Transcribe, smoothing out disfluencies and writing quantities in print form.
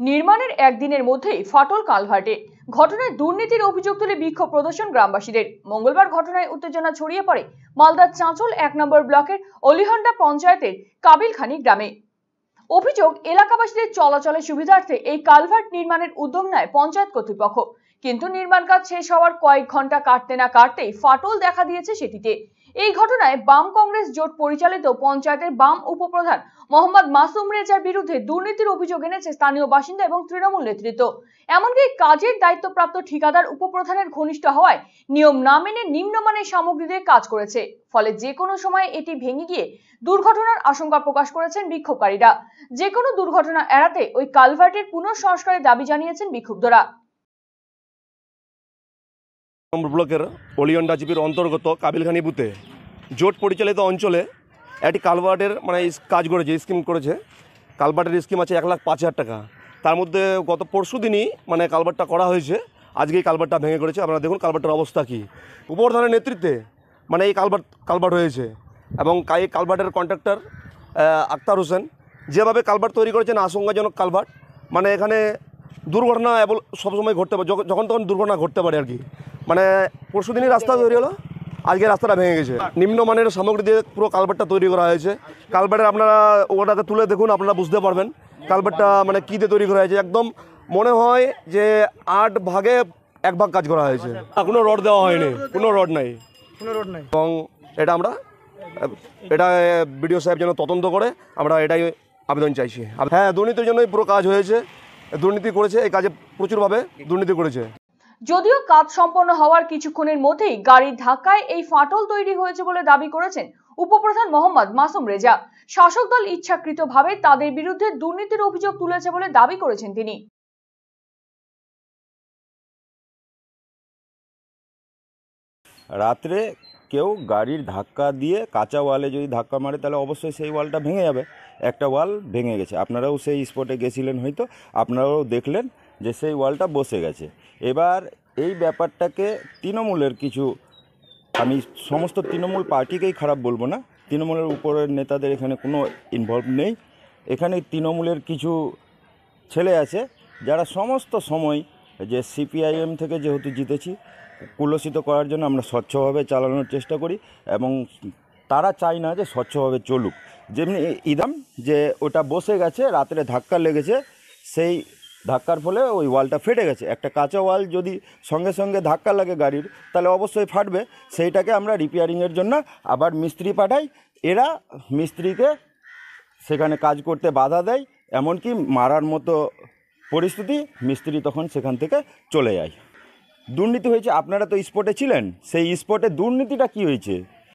নির্মাণের একদিনের মধ্যেই ফাটল কালভার্টে। ঘটনায় দুর্নীতির অভিযোগ তুলে বিক্ষোভ প্রদর্শন গ্রামবাসীদের। মঙ্গলবার ঘটনায় উত্তেজনা ছড়িয়ে পড়ে মালদার চাঁচল ১ নম্বর ব্লকের অলিহন্ডা পঞ্চায়েতের কাবিলখানি গ্রামে। অভিযোগ, এলাকাবাসীদের চলাচলের সুবিধার্থে এই কালভার্ট নির্মাণের উদ্যোগ নেয় পঞ্চায়েত কর্তৃপক্ষ, কিন্তু নির্মাণ কাজ শেষ হওয়ার কয়েক ঘন্টা কাটতে না কাটতেই ফাটল দেখা দিয়েছে সেটিতে। এই ঘটনায় বাম কংগ্রেস জোট পরিচালিত পঞ্চায়েতের বাম উপপ্রধান মোহাম্মদ মাসুম রেজার বিরুদ্ধে দুর্নীতির অভিযোগ এনেছে স্থানীয় বাসিন্দা এবং তৃণমূল নেতৃত্ব। এমনকি কাজের দায়িত্বপ্রাপ্ত ঠিকাদার উপপ্রধানের ঘনিষ্ঠ হওয়ায় নিয়ম না মেনে নিম্নমানের সামগ্রী দিয়ে কাজ করেছে, ফলে যে কোনো সময় এটি ভেঙে গিয়ে দুর্ঘটনার আশঙ্কা প্রকাশ করেছেন বিক্ষোভকারীরা। যে কোনো দুর্ঘটনা এড়াতে ওই কালভার্টের পুনঃসংস্কারের দাবি জানিয়েছেন বিক্ষুব্ধরা। ব্লকের অলিহন্ডা জিপির অন্তর্গত কাবিলখানি বুথে জোট পরিচালিত অঞ্চলে একটি কালভার্টের কাজ করেছে, স্কিম করেছে। কালভার্টের স্কিম আছে ১,০৫,০০০ টাকা। তার মধ্যে গত পরশু দিনই কালভার্টটা করা হয়েছে, আজকেই কালভার্টটা ভেঙে করেছে। আপনারা দেখুন কালভার্টের অবস্থা কী। উপপ্রধানের নেতৃত্বে এই কালভার্ট হয়েছে এবং এই কালভার্টের কন্ট্রাক্টর আক্তার হোসেন যেভাবে কালভার্ট তৈরি করেছেন আশঙ্কাজনক কালভার্ট। এখানে দুর্ঘটনা সবসময় ঘটতে পারে, যখন তখন দুর্ঘটনা ঘটতে পারে আর কি। পরশু দিনই রাস্তা তৈরি হলো, আজকে রাস্তাটা ভেঙে গেছে। নিম্নমানের সামগ্রী দিয়ে পুরো কালভার্টটা তৈরি করা হয়েছে। কালভার্টের আপনারা ওটাকে তুলে দেখুন, আপনারা বুঝতে পারবেন কালভার্টটা কী দিয়ে তৈরি করা হয়েছে। একদম মনে হয় যে ৮ ভাগে ১ ভাগ কাজ করা হয়েছে। কোনো রড দেওয়া হয়নি, কোনো রড নাই। এবং এটা বিডিও সাহেব যেন তদন্ত করে, আমরা এটাই আবেদন চাইছি। হ্যাঁ, দুর্নীতির জন্যই পুরো কাজ হয়েছে। দুর্নীতি করেছে, এই কাজে প্রচুরভাবে দুর্নীতি করেছে। যদিও কাজ সম্পন্ন হওয়ার কিছুক্ষণের মধ্যেই গাড়ির ধাক্কায় এই ফাটল তৈরি হয়েছে বলে দাবি করেছেন উপপ্রধান মোহাম্মদ মাসুম রেজা। শাসক দল ইচ্ছাকৃতভাবে তাদের বিরুদ্ধে দুর্নীতির অভিযোগ তুলেছে বলে দাবি করেছেন তিনি। রাত্রে কেউ গাড়ির ধাক্কা দিয়ে কাঁচা ওয়ালে যদি ধাক্কা মারে তাহলে অবশ্যই সেই ওয়ালটা ভেঙে যাবে। একটা ওয়াল ভেঙে গেছে, আপনারাও সেই স্পটে গেছিলেন, হয়তো আপনারাও দেখলেন যে সেই ওয়ালটা বসে গেছে। এবার এই ব্যাপারটাকে তৃণমূলের কিছু, আমি সমস্ত তৃণমূল পার্টিকেই খারাপ বলবো না, তৃণমূলের উপরের নেতাদের এখানে কোনো ইনভলভ নেই। এখানে তৃণমূলের কিছু ছেলে আছে যারা সমস্ত সময়, যে সিপিআইএম থেকে যেহেতু জিতেছি, কুলসিত করার জন্য আমরা স্বচ্ছভাবে চালানোর চেষ্টা করি এবং তারা চায় না যে স্বচ্ছভাবে চলুক। যেমনি ইদাম যে ওটা বসে গেছে, রাত্রে ধাক্কা লেগেছে, সেই ধাক্কার ফলে ওই ওয়ালটা ফেটে গেছে। একটা কাঁচা ওয়াল যদি সঙ্গে সঙ্গে ধাক্কা লাগে গাড়ির, তাহলে অবশ্যই ফাটবে। সেইটাকে আমরা রিপেয়ারিংয়ের জন্য আবার মিস্ত্রি পাঠাই। এরা মিস্ত্রিকে সেখানে কাজ করতে বাধা দেয়, এমনকি মারার মতো পরিস্থিতি। মিস্ত্রি তখন সেখান থেকে চলে যায়। দুর্নীতি হয়েছে, আপনারা তো স্পটে ছিলেন, সেই স্পটে দুর্নীতিটা কী হয়েছে